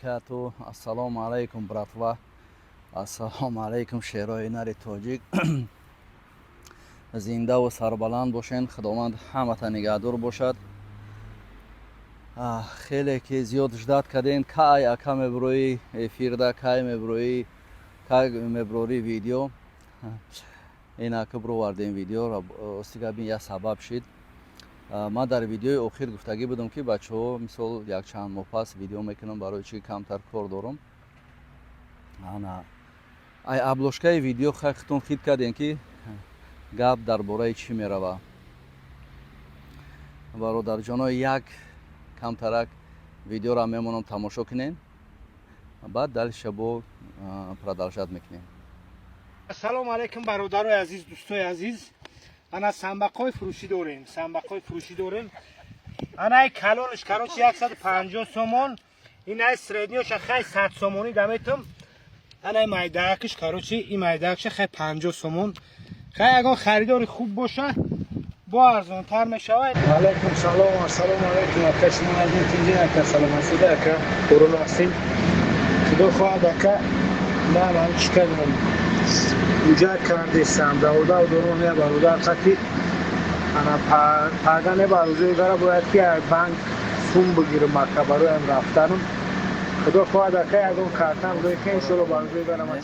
وبرکاته. السلام علیکم براتوا. السلام علیکم شیرای نر تاجیک. زنده و سربلند باشین. خداوند همه نگهدار باشد. خیلی که زیاد جدت کردین کای اکا مبروی افیر دا کای مبروری ویدیو این اکا برو واردین ویدیو را استیگا بین یا سبب شد. ما در ویدیوی اخیر گفتگی بودم که بچه ها مثل یک چند ماه پس ویدیو میکنم برای چی کمتر کار دارم. ای ابلوشکای ویدیو خیختون خید کردین که گپ درباره چی میروه. برادر جانا یک کمترک ویدیو را میمونم تماشا کنین بعد در شبو پردرشت میکنین. سلام علیکم برادرای عزیز، دوستای عزیز. انا سنبقای فروشی داریم. انا کلانش کراچی 150 سومون. این ای سردیوش خیلی 100 سومونی دمیتم. انا مایداکش کراچی این مایداکش خیلی 50 سومون. خیلی اگه خریداری خوب باشه با ارزان تر میشه. علیکم سلام و سلام علیکم. کسی من از اینجا که سلام هستید که قرون هستیم. خدا خواهد که نه من چیکار کنم. اینجا کردستم داودا و دورونی برادر خطی انا پاگانه باروزی داره باید که بانک سوم بگیرم مکه برایم رفتنم. خدا خواهد که اگه کارتم روی که انشالله باروزی داره من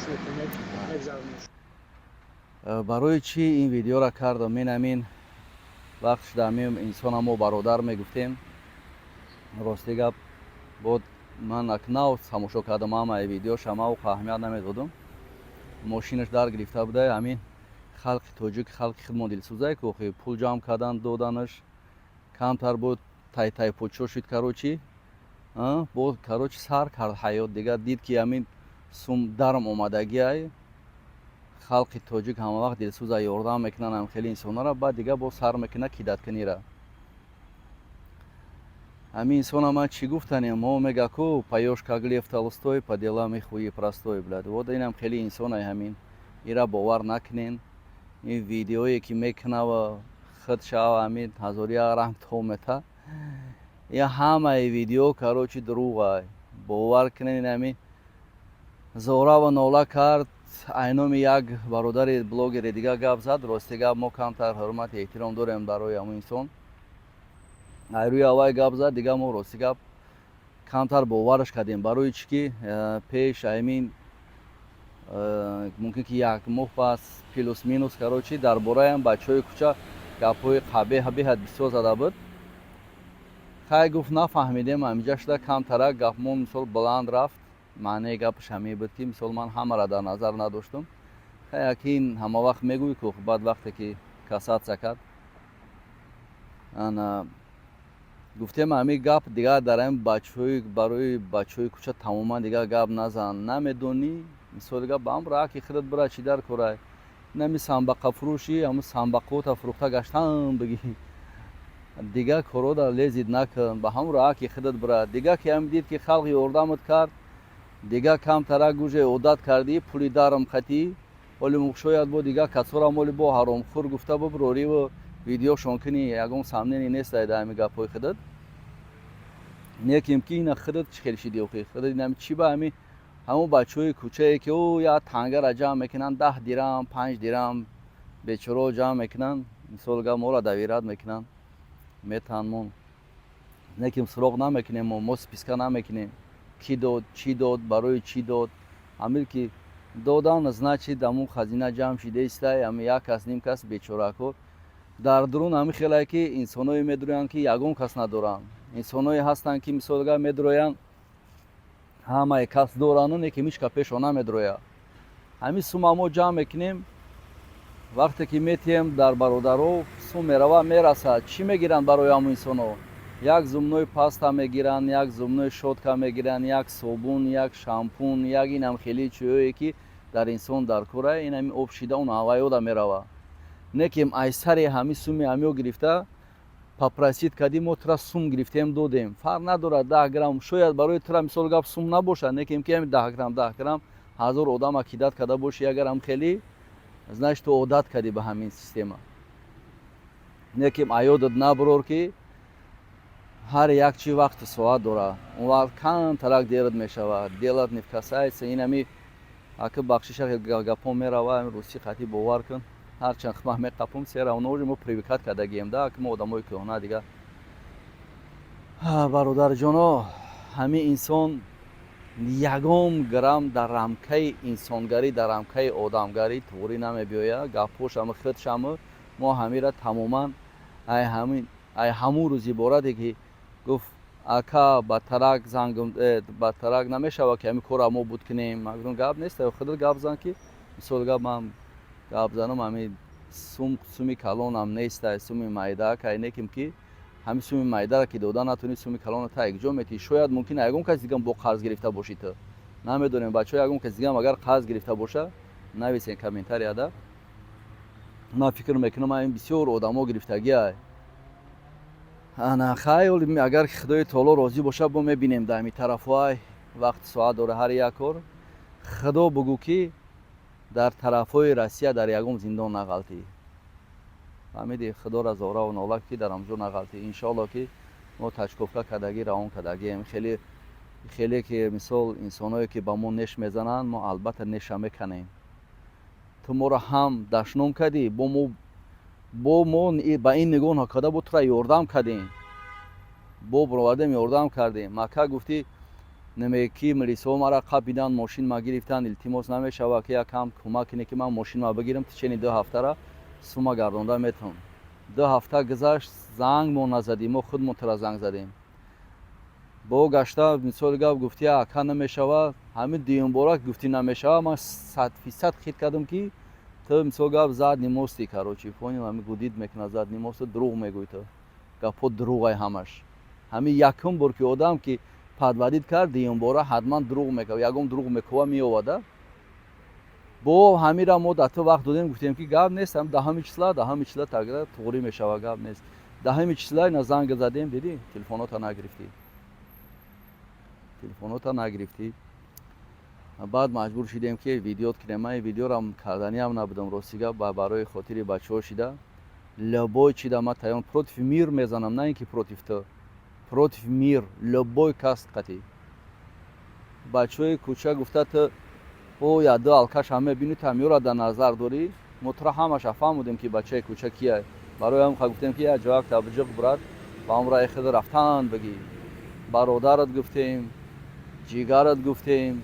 برای چی این ویدیو را کردم؟ من امین وقتش دامیم انسان ما برادر میگفتیم. راستی گپ بود من اکناو تماشا کردم اما این ویدیو شما و اهمیت نمیدادم. ماشینش در گرفته بوده. همین خلق توجیک خلق خدمت دلسوزای که پول جمع کردن دادنش کمتر بود. تای پوچو شد کراچی بود کراچی سر کرد حیات دیگه دید که همین سوم درم اومدگی های خلق توجیک همه وقت دلسوزای یاردم میکنن هم خیلی انسان را بعد دیگه با سر میکنه کیدت کنی را. همین انسان ما چی گفتنیم ما میگه کو پایوش کاگلیف تالستوی по делам их хуй простой блядь. Вот اینم خیلی انسان های همین ایرا باور نکنین. این ویدیویی که میکنه و خود شاو همین هزاری رنگ تومته یا همه ویدیو کاروچی دروغه باور کنین. همین زورا و نولا کرد اینم یک برادر بلوگر دیگه گپ زد. راستی گپ ما کمتر حرمت احترام داریم برای همون انسان. روی هوای گپ زد دیگه ما راستی گپ کمتر باورش کردیم برای چی که پیش همین ممکن که یک ماه پس پلوس مینوس کراچی درباره هم بچهای کوچه گپ‌های قبیح بسیار زده بود. خیلی گفت نفهمیدیم همینجا شده کمتر گپ ما مثال بلند رفت. معنی گپش همین بود که مثال من همه را در نظر نداشتم. خیلی که این همه وقت میگوی که بعد وقتی که کسات سکد گفتیم همین گپ دیگه در این بچهای برای بچهای کوچه تماما دیگه گپ نزن. نمیدونی مثال دیگه با هم را که خودت برای چی در کره نمی سنبقه فروشی همون سنبقه فروخته گشتن بگی دیگه کارو در لیزید نکن با هم را که خودت برای دیگه که هم دید که خلقی اردامت کرد دیگه کم ترک گوشه عادت کردی پولی دارم خطی ولی مخشویت بود دیگه کسورا مولی با حرام خور گفته با بروری و ویدیو شونکنی یکم سامنے نیست ایده همی گپای خودت نیکیم که این خودت خیلی شدی اوکی خودت اینم چی با همون بچهای کوچه که او یا تنگه را جمع میکنن 10 درم 5 درم بیچاره جمع میکنن مثال گم مولا دویرات میکنن میتانمون نیکیم سراغ نمیکنیم موس پیسکا نمیکنیم کی داد چی داد برای چی داد همین که دادن значит دمون خزینه جمع شده است. هم یک کس نیم کس بیچاره کو در درون همین خیلی که انسانایی میدروین که یگون کس ندارن. انسانایی هستن که مثال میدروین همه کس دارن نه که میشکا پیشونه میدرویا. همین سوم ما جمع میکنیم وقتی که میتیم در برادرو سوم میروه میرسد چی میگیرن برای همون انسانو یک زمنوی پاستا میگیرن یک زمنوی شوتکا میگیرن یک صابون یک شامپون یک اینم خیلی چیزایی که در انسان در کوره این همین آب شیده اون هوایی دا میروه نکیم ایسری همین سومی همیو گرفته پاپراسید کردیم و ترا سوم گرفتیم دادیم فرق نداره 10 گرم شاید برای ترا مثال گپ سوم نباشه نکیم که 10 گرم هزار آدم عقیدت کرده باشی اگر هم خیلی значит تو عادت کردی به همین سیستم نکیم ایودت نبرور که ҳар як чӣ вақту соат дора. Он вақт кантарак дерат мешавад. Делат не касается. Инами ака бахшиша гапон мерава русӣ қатӣ бовар кун. Ҳарчанд ман меқапум сера оно мо привикат кардагием да ки мо одамои кӯҳна дига. Бародарҷоно, ҳамин инсон ягон грамм дар рамкаи инсонгарӣ, дар рамкаи одамгарӣ туғрӣ намебиёяд. Гапҳошам худшам мо ҳамира тамоман ай ҳамун рӯз иборате ки гуфт ака ба тарак намешавад ки ҳамин кора мо буд кунем. Ман гуфтам гап нест, худат гап зан ки мисол гап ман гап занам ҳамин суми калонам нестай, суми майда кай неким ки ҳамин суми майдаро ки дода натуни суми калона та якҷо метӣ. Шояд мумкин ягон кас дигам бо қарз гирифта бошӣ ту. Намедонем бачаҳо ягон кас дигам агар қарз гирифта боша нависен комментарияда. Ман фикр мекунам ин бисёр одамо гирифтагиай. Ана хайол агар худои таоло розӣ боша бо мебинем да ҳамин тарафҳои вақт соат дора ҳар як кор. Худо бугӯ ки дар тарафҳои Россия дар ягон зиндон нағалтӣ. фаҳмиди худора зораву нола ки дар ҳамҷо нағалтӣ. Иншоалло ки мо тачковка кардагӣ равон кардагием. хеле ки мисол инсоное ки ба мо неш мезананд мо албатта неша меканем. ту моро ҳам дашном кардӣ, бо мо ба ин нигоҳ накарда бо тура ёрдам кардем. бо бировардем ёрдам кардем. Мака гуфтӣ намеги ки милисҳо маро қаб биданд, мошин ма гирифтанд, илтимос намешавад ки якам кӯмак кине ки ман мошинма бигирам. тичени 2 ҳафтара сума гардонда метавон. 2 ҳафта гузашт, занг мо назадем, мо худмон тура занг задем. бо гашта мисоли гап гуфтӣ ака намешавад, ҳамин дуюмбора гуфтӣ намешавад, ман 100% хит кардам ки ту мисол гап зад нимости короче, понял, ҳамин гудид мекунад зад нимости, дурӯғ мегӯй ту. Гапҳо дурӯғай ҳамаш. ҳамин якум бор ки одам ки падвадид кард, дуюмбора ҳатман дурӯғ мекунад, ягон дурӯғ мекува меовада. бо ҳамира мо дар ту вақт додем, гуфтем ки гап нест, ҳам 10 числа тагра туғрӣ мешавад, гап нест. 10 числа ина занг задем, дидӣ, телефонота нагирифтӣ. баъд маҷбур шидем ки видеот кунем. Ман видеорам карданиам набудам, рости гап барои хотири бачаҳо шида. Любой чида ман тайёр против мир мезанам, на ин ки против ту. Против мир, любой кас қатӣ. Бачаҳои кӯча гуфта ту я ду алкаш ҳам мебинӣ, ту ҳамёра дар назар дорӣ. Мо тура ҳамаша фаҳмудем ки бачаи кӯча кияй. Барои ҳам гуфтем ки як ҷояк табҷиқ бурад, ба ҳамраи худ рафтан бигӣ. Бародарат гуфтем, ҷигарат гуфтем.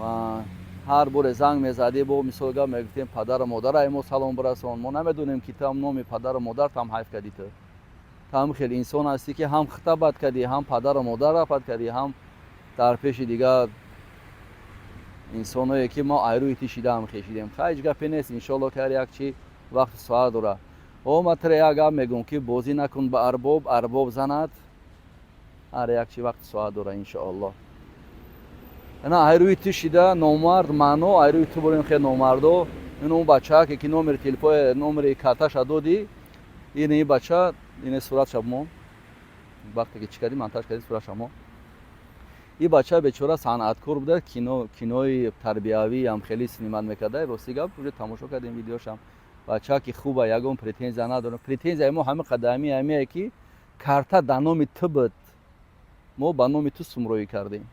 ва ҳар боре занг мезадӣ, бо мисол гап мегуфтем падару модарай мо салом бирасон. Мо намедонем ки ту ҳам номи падару модаратам ҳайф кардӣ. Ту ҳам хеле инсон ҳастӣ ки ҳам хута бад кардӣ, ҳам падару модарат бад кардӣ, ҳам дар пеши дигар инсоное ки мо айрӯи ти шида ҳам хешидем. Хайч гапе нест. Иншоалло ки ҳар як чи вақти соат дора. ма тура як гап мегӯм ки бозӣ накун ба арбоб занад. ҳар як чи вақти соат дора иншоалло. ана айрӯи ту шида номард маъно, айрӯи ту борем хеле номардо. ин он бача ки номери телефон, номери карташа додӣ. ин бача, ин суратша мо вақте ки чӣ кардӣ монтаж кардӣ суратша мо. ин бача бечора санъаткор буда, кинои тарбиявӣ ҳам хеле снимат мекарда. рости гап уже тамошо кардем видеошам. бача ки хуба, ягон претензия надорем. Претензияи мо ҳамин қадами ҳамие ки карта дар номи ту буд, мо ба номи ту сумроӣ кардем.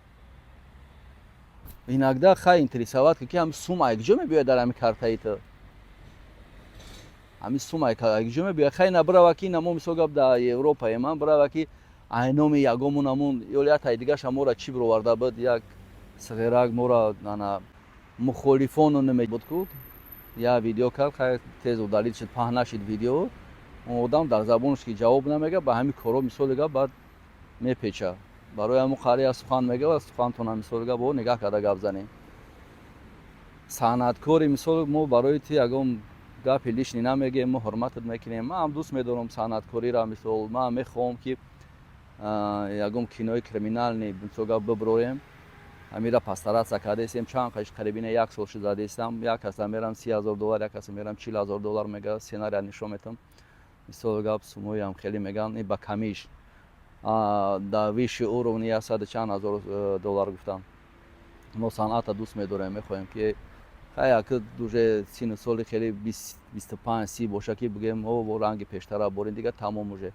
иногда хай интересоват ки ҳамин сума якҷо мебиёяд дар ҳамин картаи ту. ҳамин сума якҷо мебиёяд. хай набирава ки намо мисол гап дар Европае ман бирава ки ай номи ягомон ҳамун ёлиятай дигаша моро чӣ бироварда буд, як сағирак моро мухолифону намебуд ку. я видео кард, хай тез удалид шуд, паҳн нашид видео. он одам дар забонаш ки ҷавоб намега, ба ҳамин коро мисоли гап баъд мепеча. барои ҳамун қария сухан мегӯяд, сухантона мисоли гап нигаҳ карда гап занем. санъаткори мисол мо барои ти ягон гапи лишни намегем, мо ҳурматат мекунем. ман ҳам дӯст медорам санъаткориро. мисол ман мехоҳам ки ягон кинои криминални мисол гап бибурем. ҳамира пастаратса кардесем, чанд қаш қарибина 1 сол шуд задестам. як каса мерам $30,000, як каса мерам $40,000 мега сценария нишон метам. мисол гап сумои ҳам хеле меган, ин ба камиш дар виши уровни 100 чанд ҳазор доллар гуфтам. мо санъата дӯст медорем, мехоҳем ки хай як уже сину соли хеле 25-30 боша ки бигем бо ранги пештара борем, дига тамом уже.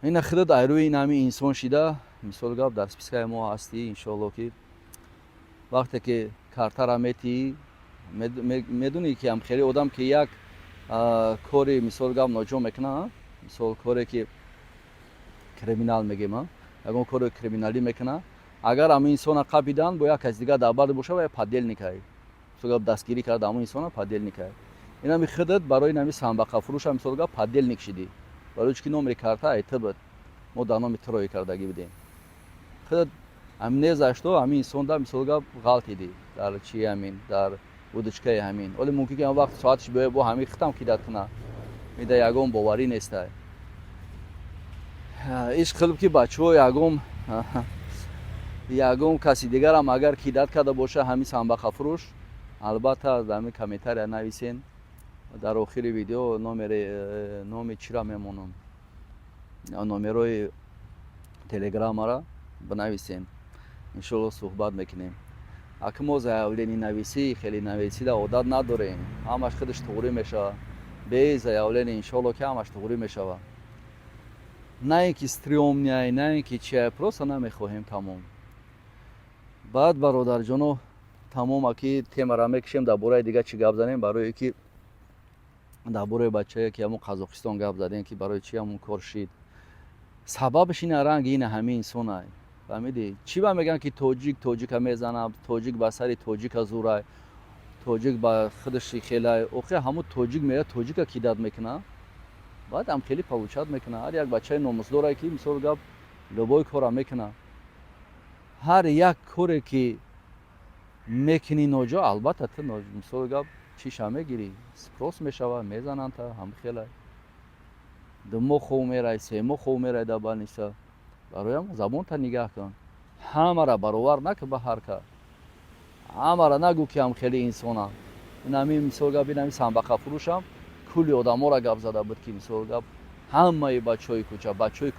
ина худод айрӯи ин ҳами инсон шида мисол гап дар спискаи мо ҳастӣ иншоалло ки вақте ки картара метии медунӣ ки ҳамхеле одам ки як кори мисол гап ноҷо мекунад мисол коре ки криминал мегем ягон кори криминалӣ мекунад агар ҳамин инсона қабидан бо як каси дигар дар бар боша ва подельникай мисол гап дастгирӣ карда ҳамон инсона подельникай ин ҳами худод барои ин ҳами самбақафурӯша мисол гап подельник шидӣ барои чунки номери карта айтибад мо дар номи туро кардагӣ будем худод ҳамин незашто ҳамин инсонда мисол гап ғалт идӣ дар чи ҳамин дар удочкаи ҳамин оле мумкин ки ҳам вақт соатиш биёяд бо ҳамин хитам кидат кунад мида ягон боварӣ нестай ишқ қилиб ки бачаҳо ягон каси дигарам агар кидат карда боша ҳамин самбақафурӯш албатта дар ҳамин комментария нависен дар охири видео номи чира мемонам номерои телеграммара бинависен иншоалло суҳбат мекунем аки мо заявлени нависӣ хеле нависида одат надорем ҳамаш худаш туғрӣ мешавад бе заявлени иншоалло ки ҳамаш туғрӣ мешавад на ин ки стрёмняй на ин ки чия просто намехоҳем тамом баъд бародарҷоно тамом аки темара мекушем дар бораи дигар чӣ гап занем барое ки дар бораи бачае ки ҳамон қазоқистон гап задем ки барои чи ҳамон кор шид сабабаш ина ранги ина ҳамин инсонай фаҳмидӣ чӣ ба мегӯянд ки тоҷика мезанад тоҷик ба сари тоҷика зурай тоҷик ба худаши хелай охир ҳамун тоҷик меяд тоҷика кидат мекунад баъд ҳам хеле получат мекунад ҳар як бачаи номусдорае ки мисол гап любой кора мекунад ҳар як коре ки мекунӣ ноҷо албатта ту мисол гап чиша мегирӣ спрос мешавад мезананд та ҳам хелай думо хов мерай семо хов мерай дар балниса бароям забонта нигаҳ кун ҳамара баровар накун ба ҳар кас ҳамара нагӯ ки ҳам хеле инсонам ин ҳамин мисол гап ин ҳамин самбақафурӯшам кулли одамора гап зада буд ки мисол гап ҳамаи бачаҳои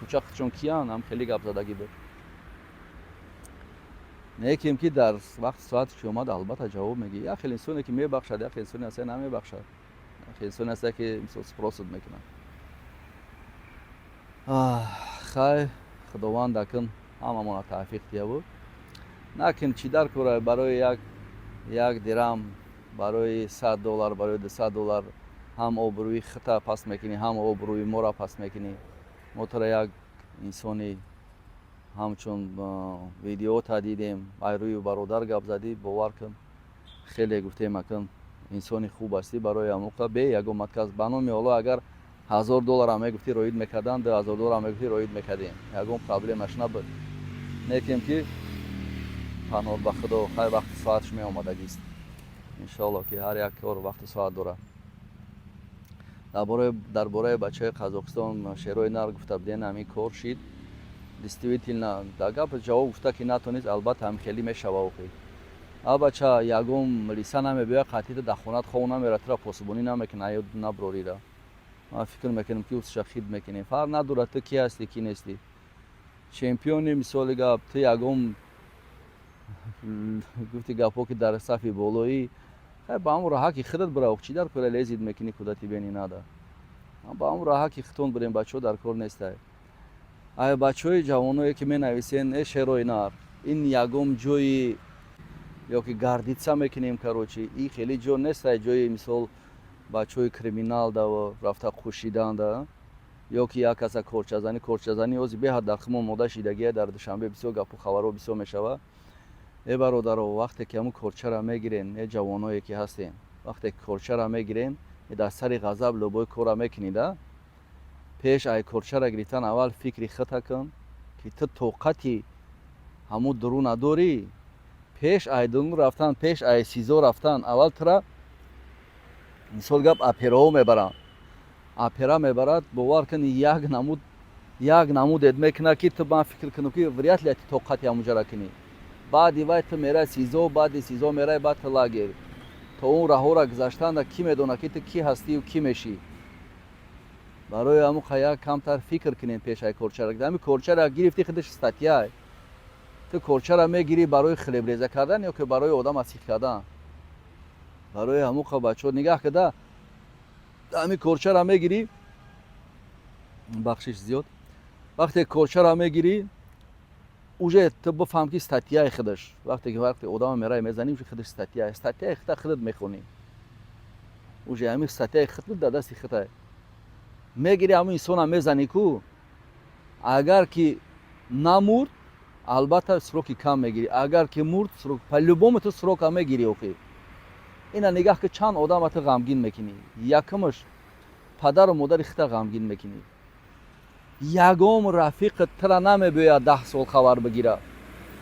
кӯча худшон киянд ҳам хеле гап задагӣ буд неким ки дар вақти соати ки омад албатта ҷавоб мегӣ як хел инсоне ки мебахшад як хел инсоне ҳаста намебахшад як хел инсоне ҳаста ки мисол спросуд мекунад хай худованд акун ҳамамона тавфиқ диҳа буд накин чӣ дар кора барои як дирам барои $100 барои $200 ҳам обрӯи хита паст мекунӣ ҳам обрӯи мора паст мекунӣ мо тора як инсони ҳамчун видеота дидем айрӯи бародар гап задӣ бовар кун хеле гуфтем акун инсони хуб ҳастӣ барои ҳамоқа бе ягон матказ ба номи ҳоло агар $1000 ам мегуфтӣ роид мекардам $2000 ам мегуфтӣ роид мекардем ягон проблемаш набуд некем ки панҳо ба худо хай вақти соаташ меомадагист иншоалло ки ҳар як кор вақту соат дорад дар бораи бачаи қазоқистон шерои нар гуфта будем ҳамин кор шид действительно дар гап ҷавоб гуфта ки натонист албатта ҳам хеле мешава охир а бача ягон лиса намебиёя қатъита дар хонат хов намера тура посубонӣ намекуна ё наброрира ма фикр мекунем ки ӯша хид мекунем фарқ надорад ту ки ҳастӣ ки нестӣ чемпиони мисоли гап ту ягон гуфти гапҳо ки дар сафи болоӣ хай ба ҳамон роҳа ки худат бира чӣ дар кора лезид мекунӣ кудати бени нада ба ҳамон роҳа ки хитон бурем бачаҳо дар кор нестай ай бачаҳои ҷавоное ки менависен шерои нар ин ягон ҷои ё ки гардитса мекунем карочи ин хеле ҷо нестай ҷои мисол бачаҳои криминалда ва рафта хушиданда ё ки як каса корчазанӣ ҳозир беҳад дар химон мода шидагия дар душанбе бисёр гапу хабарҳо бисёр мешавад бародаро вақте ки ҳамун корчара мегирен ҷавоное ки ҳастем вақте ки корчара мегирен дар сари ғазаб любой кора мекунида пеш ай корчара гирифтан аввал фикри хита кун ки ту тоқати ҳамун дурӯ надорӣ пеш ай дурӯ рафтан пеш ай сизо рафтан аввал тура мисол гап операҳо мебаранд опера мебарад бовар кун як намудет мекунад ки ту ман фикр кунам ки вряд ли ту тоқати ҳамунҷара кунӣ баъди вай ту мерай сизо баъди сизо мерай баъд ту лагер то он раҳора гузаштанда кӣ медонад ки ту кӣ ҳастию кӣ мешӣ барои ҳамуқа як камтар фикр кунем пеш ай корчара ҳамин корчара гирифти худаш статьяй ту корчара мегирӣ барои хлебреза кардан ё ки барои одам асиқ кардан барои ҳамуқа бачаҳо нигаҳ када ҳамин корчара мегирӣ бахшиш зиёд вақте кочара мегирӣ уже ту бифаҳм ки статьяи худаш вақте одам мерай мезанӣ уже худаш статьяи худат мехонӣ уже ҳамин статьяи худ дар дасти худае мегирӣ ҳамин инсона мезанӣ ку агар ки намурд албатта сроки кам мегирӣ агар ки мурд по-любому ту срока мегирӣ охир ина нигаҳ ки чанд одама ту ғамгин мекунӣ якумаш падару модари худта ғамгин мекунӣ ягом рафиқат тура намебояд 10 сол хабар бигирад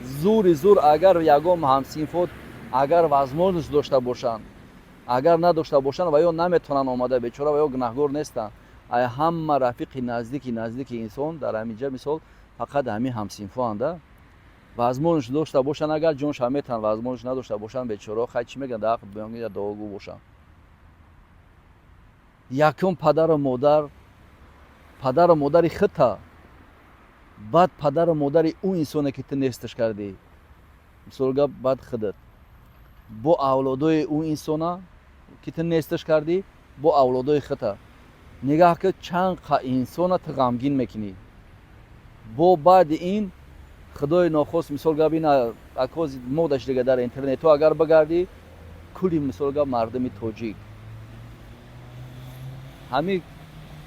зур агар ягом ҳамсинфот агар возможност дошта бошанд агар надошта бошанд ва ё наметавонанд омада бечора ва ё гунаҳгор нестанд ҳама рафиқи наздики инсон дар ҳаминҷа мисол фақат ҳамин ҳамсинфоанда возможност дошта бошанд агар ҷоншон метавонанд возможност надошта бошанд бечора хай чӣ мегӯянд дар ҳаққи бёнгӣ дуогӯ бошанд якум падару модари худта баъд падару модари он инсоне ки ту несташ кардӣ мисол гап баъд худат бо авлодои он инсона ки ту несташ кардӣ бо авлодои худта нигаҳ ки чанд инсона ту ғамгин мекунӣ бо баъди ин худои нохост мисол гап ина акози модаш дига дар интернету агар бигардӣ кулли мисол гап мардуми тоҷик ҳамин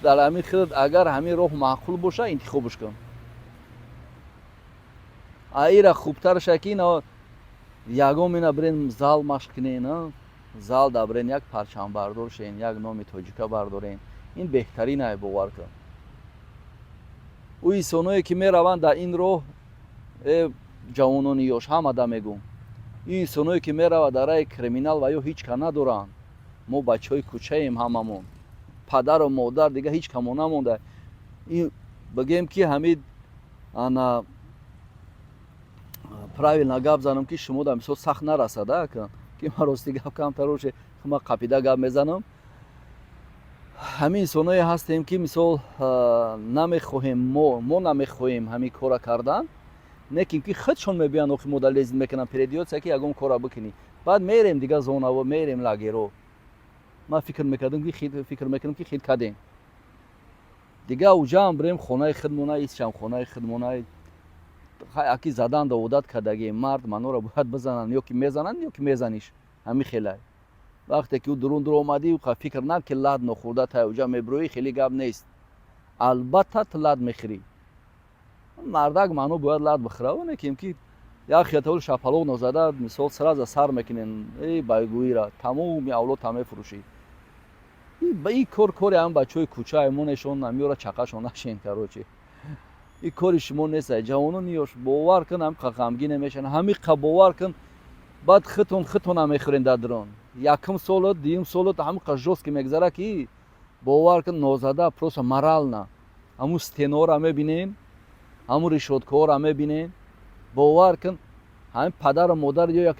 дар ҳамин худат агар ҳамин роҳ маъқул боша интихобш кун ира хубтарша ки ина ягом ина бирен зал машқ кунен зал да бирен як парчамбардор шен як номи тоҷика бардорен ин беҳтаринае бовар кун ӯ инсоное ки мераванд дар ин роҳ ҷавонони ёш ҳамада мегӯм ин инсоное ки меравад дар раи криминал ва ё ҳеҷ ка надоранд мо бачаҳои кӯчаем ҳамамон падару модар дига ҳеҷ камо намонда бигем ки ҳамид ана правилно гап занам ки шумо дар мисол сахт нарасада ки ман рости гап камтароше ма қапида гап мезанам ҳамин инсоное ҳастем ки мисол намехоҳем мо намехоҳем ҳамин кора кардан лекин ки худшон мебиёянд охи мо дар лезин мекунам передиотсия ки ягон кора бикунӣ баъд мерем дига зонаво мерем лагеро ман фикр мекунам ки хит кадем дига уҷаам бирем хонаи худмона исчам хонаи худмона аки задан да одат кардагем мард манора бояд бизананд ё ки мезананд ё ки мезаниш ҳамин хелай вақте ки дурун дур омадӣ фикр нак ки лад нохӯрда та уҷа мебироӣ хеле гап нест албатта ту лад мехӯрӣ мардак маъно бояд лад бихӯра лекин ки як хиятаволи шапалоқ нозада мисол сразу сар мекунен байгӯира тамоми авлод та мефурӯшӣ ин кори ҳамин бачаҳои кӯча монешон намиёра чақашон нашен кароче ин кори шумо нест ҷавонони ёш бовар кун ҳамиқа ғамгине мешаванд ҳамиқа бовар кун баъд худтонам мехӯрен дар дурон якум солот дуюм солот ҳамиқа жёстки мегзара ки бовар кун нозада просто морална ҳамун стеноро мебинем ҳамун решоткаҳоро мебинем бовар кун ҳамин падару модар ё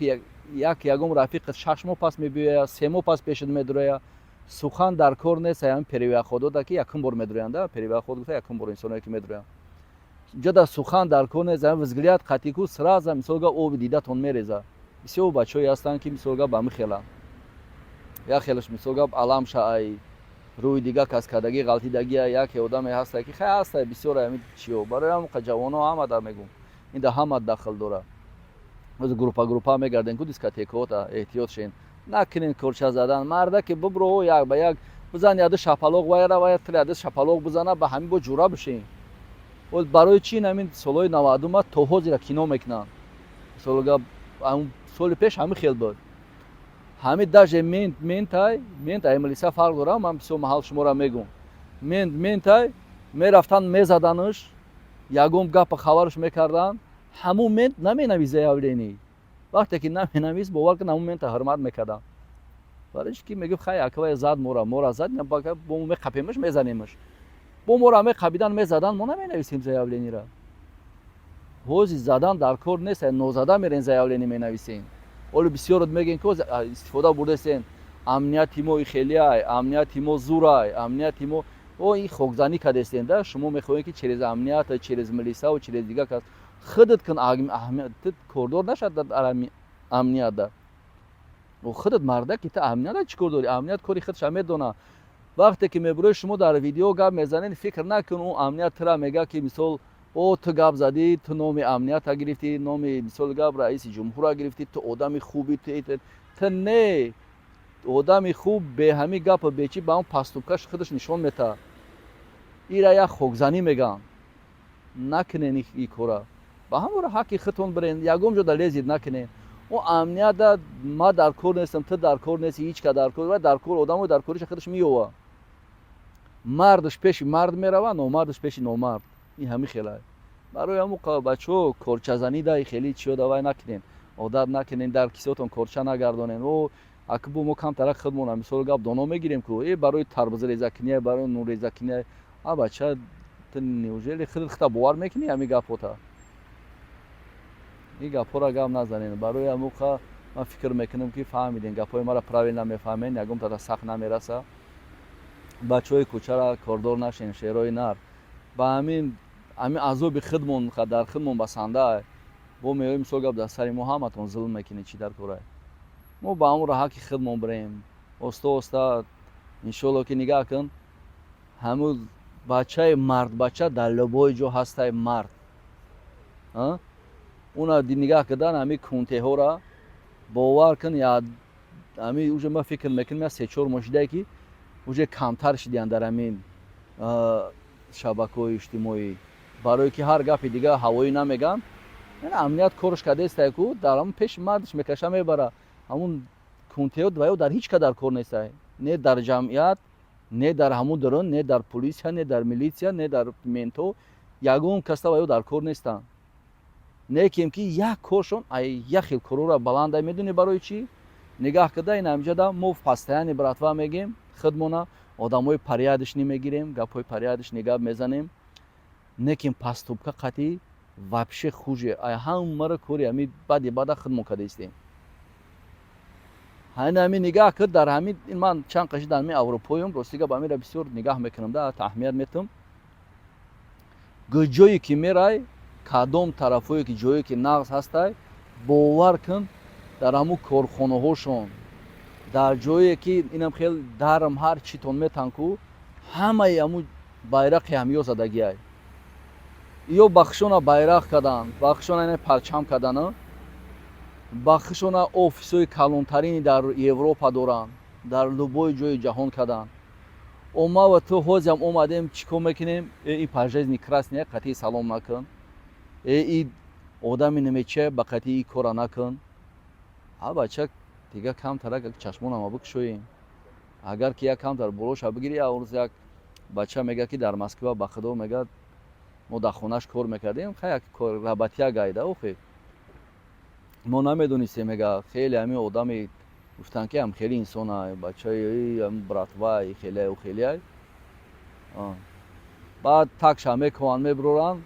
ягон рафиқат 6 моҳ пас мебиёя 3 моҳ пас пешат медуроя сухан дар кор нест ҳамин перевиаходода ки якум бор медуроянд перевиаход гуфта якум бор инсоное ки медуроянд ҷода сухан дар кор нест ҳамин взгляд қатику сразу мисолга оби дидатон мереза бисёр бачаҳое ҳастанд ки мисолга ба михеланд як хелаш мисолга аламша ай рӯи дига кас кардагӣ ғалтидагия яке одаме ҳаста ки хай ҳаста бисёр ҳамин чиё барои ҳамуқа ҷавоно ҳамада мегӯм ин да ҳама дахл дора оз группа мегарден ку дискотекаота эҳтиёт шен накунен корча задан марда ки бибро як ба як бизан яду шапалоқ вайра ту яду шапалоқ бизана ба ҳамин бо ҷура бишен барои чи ҳамин солҳои 90 то ҳозира кино мекунанд мисолга соли пеш ҳамин хел буд ҳамин даже ментай эмилиса фарқ дора ман бисёр маҳал шуморо мегӯм ментай мерафтанд мезаданаш ягон гапа хабараш мекарданд ҳамун мент наменавист заявленӣ вақте ки наменавист бовар кун ҳамун мента ҳурмат мекардам барои чи ки мегӯфт хай аквае зад мора зад бо мо меқапемаш мезанемаш бо моро меқапидан мезадан мо наменависем заявлениро ҳозир задан дар кор нест нозада мерен заявление менависем оли бисёрот мегӯен ки истифода бурдастен амнияти мо хелиай амнияти мо зурай амнияти мо ин хокзанӣ кардастен да шумо мехоҳем ки через амният через милисаву через дига кас худат кун ту кордор нашад дар амният да худат марда ки ту амният чӣ кор дорӣ амният кори худша медона вақте ки мебуред шумо дар видео гап мезанед фикр накун он амният тра мега ки мисол о ту гап задӣ ту номи амнията гирифтӣ номи мисол гап раиси ҷумҳура гирифтӣ ту одами хуби ту не одами хуб бе ҳамин гапу бечӣ ба он пастубкаш худаш нишон метаҳад ира як хокзанӣ мегӯянд накунед ин кора ба ҳамон ро ҳаққи худтон биред ягон ҷо далезид накунед он амнията ма дар кор нестам ту дар кор нести ҳеч ка дар кор ва дар кор одамо дар кориша худаш меёвад мардаш пеши мард меравад номардаш пеши номард ин ҳамин хелай барои ҳамон бачаҳо корчазанида хеле чиё давай накунед одат накунед дар кисотон корча нагардонед о акбу мо камтарак худмона мисол гап доно мегирем ку барои тарбузрезакунӣ барои нунрезакунӣ а бача ту неужели худат худта бовар мекунӣ ҳамин гапҳота ин гапҳоро гап назанед барои ҳамуқа ман фикр мекунам ки фаҳмидем гапҳои маро правилно мефаҳмед ягон тата сахт намераса бачаҳои кӯчара кордор нашен шерои нар ба ҳамин азоби худмон дар худмон басанда бо меоем мисол гап дар сари мо ҳаматон зулм мекунед чи дар кора мо ба ҳамон ҳаққи худмон бирем оста оста иншоалло ки нигаҳ кун ҳамун бачаи мардбача дар лӯбои ҷо ҳастай мард уна нигаҳ кардан ҳамин кунтеҳора бовар кун ҳамин уже ма фикр мекунам се-чор мошидае ки уже камтар шидиянд дар ҳамин шабакаҳои иҷтимоӣ барое ки ҳар гапи дига ҳавоӣ намегӯянд амният корш кардестае ку дар ҳамон пеши мардаш мекаша мебара ҳамун кунтеҳо ваё дар ҳеч ка дар кор нестае не дар ҷамъият не дар ҳамун дурун не дар полисия не дар милитсия не дар менто ягон каса ваё дар кор нестанд не кем ки як коршон як хел корора баланда медонӣ барои чӣ нигаҳ карда ин ҳамҷада мо постоянно братва мегӯем худмона одамои порядочни мегирем гапҳои порядочни гап мезанем не кем пастубка қатъӣ вообще хуже ҳамаро кори ҳамин бади бада худмон кардаистем ҳамин нигаҳ кард дар ҳамин ман чанд қаши дар ҳамин аврупоем ростига ба ҳаминро бисёр нигаҳ мекунам да таҳмият метам ҷое ки мерай кадом тарафое ки ҷое ки нағз ҳастай бовар кун дар ҳамун корхонаҳошон дар ҷое ки инам хел дарм ҳар читон метан ку ҳамаи ҳамун байрақи ҳамё задагиай ё бахшона байрақ кардан бахшона парчам кардана бахшона офисҳои калонтарини дар европа доранд дар любой ҷои ҷаҳон кардан ома ва ту ҳозиам омадем чӣ кор мекунем ин пожездни красния қатъи салом накун ин одами намечия ба қатъи ин кора накун бача дига камтарак чашмонама бикушоем агар ки як камтар болоша бигири рӯз як бача мегӯяд ки дар москва ба худо мегӯяд мо дар хонаш кор мекардем як рабатия гайда охе мо намедонистем мега хеле ҳамин одами гуфтанд ки ҳам хеле инсона бачаи братва хелеай хелеай баъд такша мекунанд мебуроранд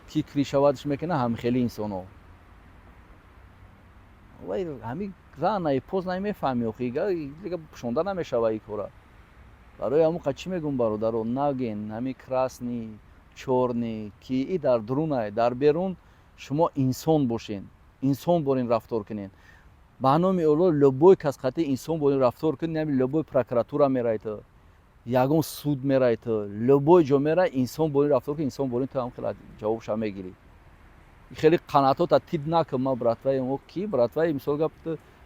ки кришавадш мекунад ҳам хеле инсоно вай ҳамин рана познай мефаҳми охи дига пушонда намешава ин кора барои ҳамуқа чӣ мегӯм бародаро нагин ҳамин красни чорни ки и дар дурунай дар берун шумо инсон бошед инсон борин рафтор кунед ба номи Аллоҳ любой кас қатъи инсон борин рафтор кунед ҳамин любой прокуратура мерай ту ягон суд мерай ту любой ҷо мерай инсон борин рафтор кунед инсон борин ту ҳам хел ҷавобша мегирӣ хеле қанатота тид накун ма братваи мо ки братваи мисол гап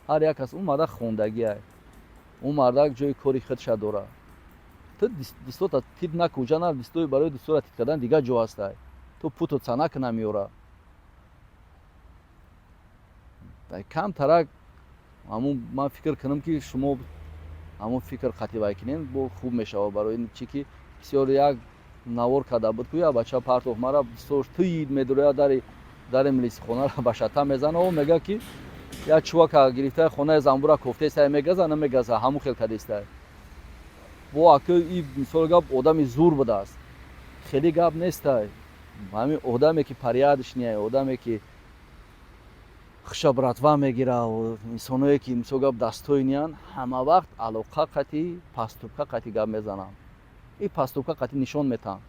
ҳар як кас он марда хондагиай он мардак ҷои кори худша дора ту дистота тид накун ҷана дистои барои дистора тид кардан дига ҷо ҳастай ту путу цанак намеёра камтарак ҳамун ман фикр кунам ки шумо ҳамун фикр қатъивай кунед бо хуб мешавад барои чӣ ки бисёр як навор карда буд ку як бача партоф мара бисёр туид медурояд дари милисихонара ба шата мезана о мегӯяд ки як чувака гирифта хонаи занбура кофтесай мегаза намегаза ҳамун хел кардистай бо аку и мисол гап одами зур будааст хеле гап нестай ҳамин одаме ки порядочнияй одаме ки хуша братва мегира инсоное ки мисол гап дастойниянд ҳама вақт алоқа қатъи пастубка қатъи гап мезананд ин пастубка қатъи нишон метаҳанд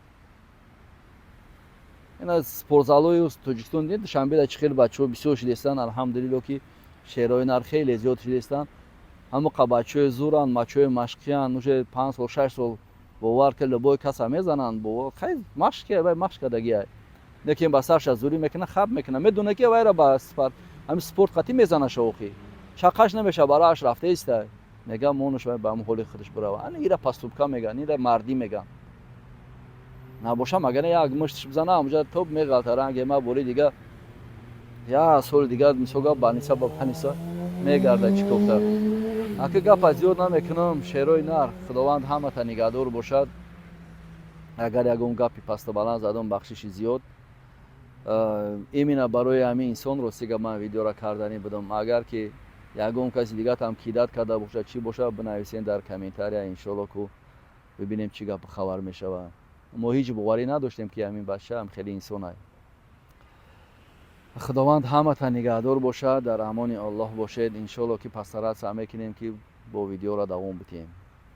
ина спортзалои тоҷикистон дид душанбеда чӣ хел бачаҳо бисёр шидестанд алҳамдулилло ки шерои нар хеле зиёд шидестанд ҳамақа бачаҳои зуранд, бачаҳои машқиянд, уже 5 сол 6 сол бовар ки лӯбои каса мезананд, хеле машқ вай машқ кардагиай. Лекин ба сарша зурӣ мекунад, хаб мекунад, медонад ки вайро ба ҳамин спорт қатӣ мезана шавохӣ. Шақаш намеша барояш рафтаистай. Мегам монуш ба ҳамин ҳоли худаш бурава. Ана ира пастубка меган, ира мардӣ меган. Набошам агар як муштиш бизана, ҳамҷа тоб меғалтаранд, гема бори дига я соли дига мисолга баниса ба баниса мегарда чӣ кофта. Аки гапа зиёд намекунам, шерои нар, худованд ҳамата нигаҳдор бошад. Агар ягон гапи пасту баланд задам бахшиши зиёд. Именно барои ҳамин инсон ростига ман видеоро карданӣ будам. Агар ки ягон каси дигатам кидат карда бошад, чӣ бошад, бинависен дар комментария, иншоалло ку бибинем чӣ гап хабар мешавад. Мо ҳеҷ боварӣ надоштем ки ҳамин бачаам хеле инсон аст. худованд ҳамата нигаҳдор бошад, дар амони Аллоҳ бошед. Иншоалло ки пастара саъ мекунем ки бо видеоро давом битем.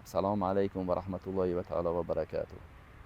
Ассалому алайкум ва раҳматуллоҳи ва таъала ва баракатуҳ.